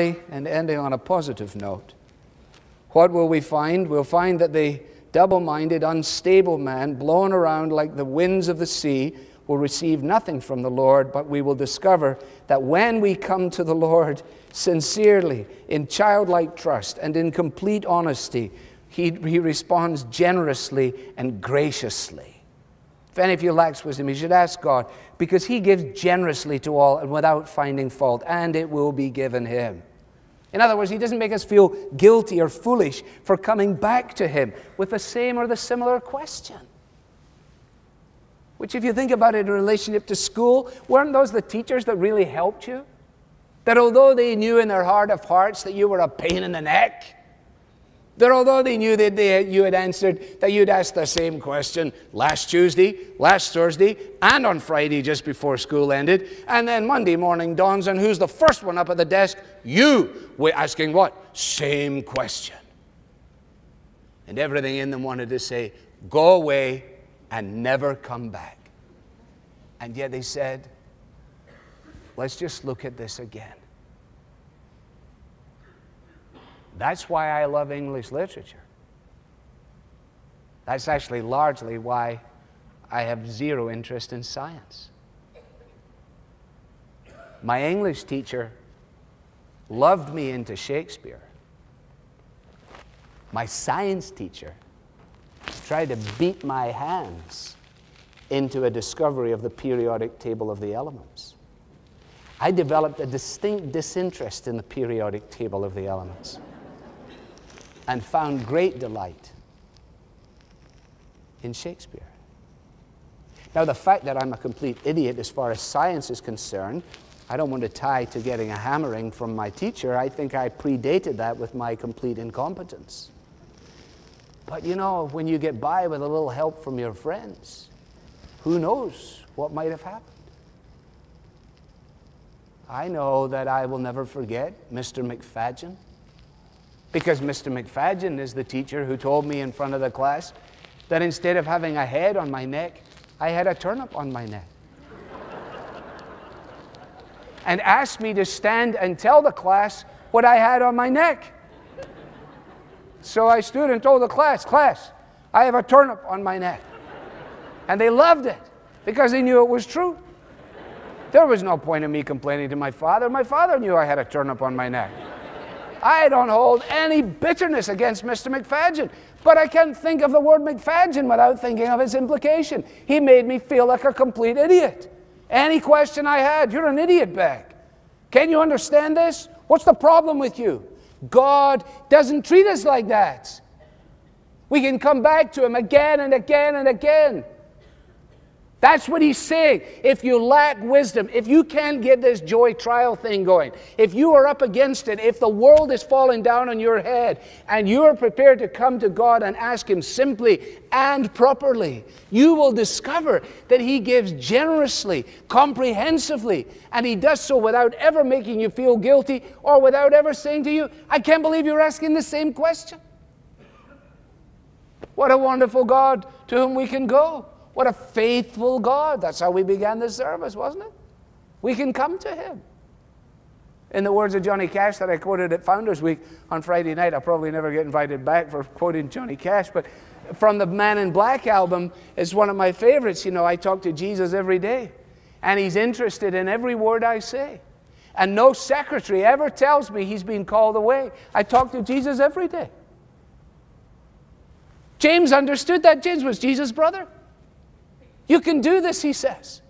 and ending on a positive note. What will we find? We'll find that the double-minded, unstable man, blown around like the winds of the sea, will receive nothing from the Lord, but we will discover that when we come to the Lord sincerely, in childlike trust, and in complete honesty, He responds generously and graciously. If any of you lacks wisdom, you should ask God, because He gives generously to all and without finding fault, and it will be given Him. In other words, He doesn't make us feel guilty or foolish for coming back to Him with the same or the similar question. Which, if you think about it in relationship to school, weren't those the teachers that really helped you? That although they knew in their heart of hearts that you were a pain in the neck, that although they knew that you had answered, that you'd asked the same question last Tuesday, last Thursday, and on Friday just before school ended, and then Monday morning dawns, and who's the first one up at the desk? You. We're asking what? Same question. And everything in them wanted to say, go away and never come back. And yet they said, let's just look at this again. That's why I love English literature. That's actually largely why I have zero interest in science. My English teacher loved me into Shakespeare. My science teacher tried to beat my hands into a discovery of the periodic table of the elements. I developed a distinct disinterest in the periodic table of the elements and found great delight in Shakespeare. Now, the fact that I'm a complete idiot as far as science is concerned, I don't want to tie to getting a hammering from my teacher. I think I predated that with my complete incompetence. But you know, when you get by with a little help from your friends, who knows what might have happened? I know that I will never forget Mr. McFadgen, because Mr. McFadgen is the teacher who told me in front of the class that instead of having a head on my neck, I had a turnip on my neck. And asked me to stand and tell the class what I had on my neck. So I stood and told the class, I have a turnip on my neck. And they loved it because they knew it was true. There was no point in me complaining to my father. My father knew I had a turnip on my neck. I don't hold any bitterness against Mr. McFadgen, but I can't think of the word McFadgen without thinking of its implication. He made me feel like a complete idiot. Any question I had, you're an idiot, Begg. Can you understand this? What's the problem with you? God doesn't treat us like that. We can come back to Him again and again and again. That's what He's saying. If you lack wisdom, if you can't get this joy trial thing going, if you are up against it, if the world is falling down on your head, and you are prepared to come to God and ask Him simply and properly, you will discover that He gives generously, comprehensively, and He does so without ever making you feel guilty or without ever saying to you, I can't believe you're asking the same question. What a wonderful God to whom we can go. What a faithful God. That's how we began this service, wasn't it? We can come to Him. In the words of Johnny Cash that I quoted at Founders Week on Friday night, I'll probably never get invited back for quoting Johnny Cash, but from the Man in Black album, it's one of my favorites. You know, I talk to Jesus every day, and He's interested in every word I say. And no secretary ever tells me he's been called away. I talk to Jesus every day. James understood that. James was Jesus' brother. You can do this, he says.